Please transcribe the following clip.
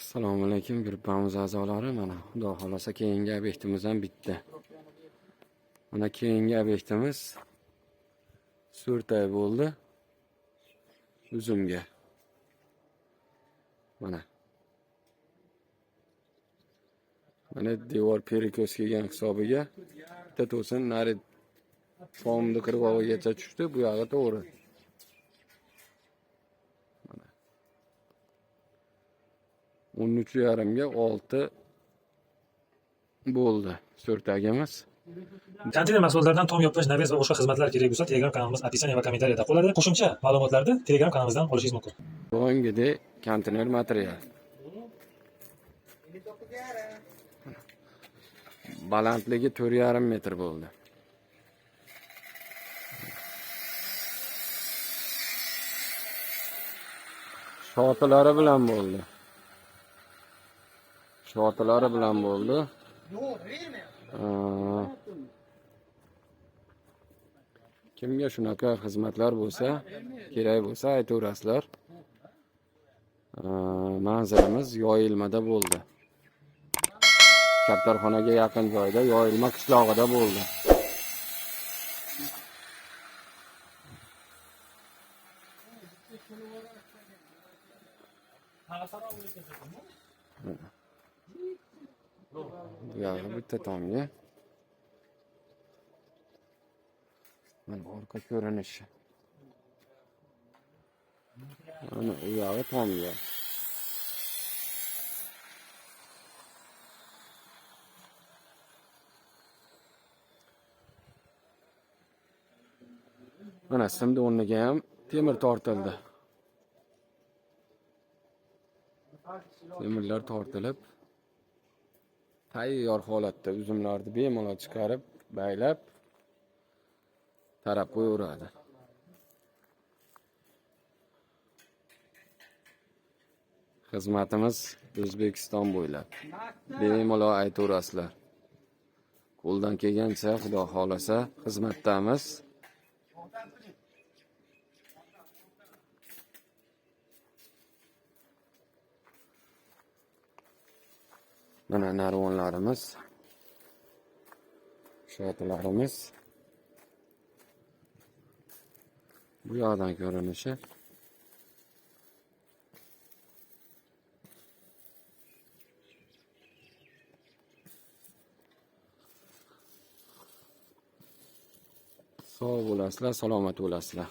Assalomu alaykum guruhimiz a'zolari. Mana xudo xolasa keyingi obyektimiz ham bitdi. Mana keyingi obyektimiz 4 oy bo'ldi uzumga. Mana devor perikos kelgan hisobiga bitta to'sin nari pomni qirg'og'igacha tushdi, bu yog'i to'g'ri. 13,5 ga 6 bo'ldi 4 oyimiz. Konteyner mahsulotlaridan tom yopish, naves va boshqa xizmatlar kerak bo'lsa, Telegram kanalimiz opisiya va kommentariyada qoladi. Qo'shimcha ma'lumotlarni Telegram kanalimizdan olishingiz mumkin. Doimgidek konteyner material. Balandligi 4,5 metr bo'ldi. Shotilari bilan bo'ldi. Kimga shunaqa xizmatlar bo'lsa, kerak bo'lsa aytaverasizlar. Manzilimiz yoyilmada bo'ldi. Kaptarxonaga yaqin joyda, yoyilma qishlog'ida bo'ldi. Bu yog'i bitta tomga. Mana orqa ko'rinishi. Mana u yog'i tomga. Mana simni o'rniga ham temir tortildi. Temirlar tortilib, tayyor holatda uzumlarni bemalol chiqarib, baylab tarab qo'yaveradi. Xizmatimiz O'zbekiston bo'ylab. Bemalol aytaverasizlar. Qo'ldan kelgancha, xudo xolasa xizmatdamiz. Mana narvonlarimiz, shotilarimiz. Bu yoqdan ko'rinishi. Sog' bo'lasizlar, salomat bo'lasizlar.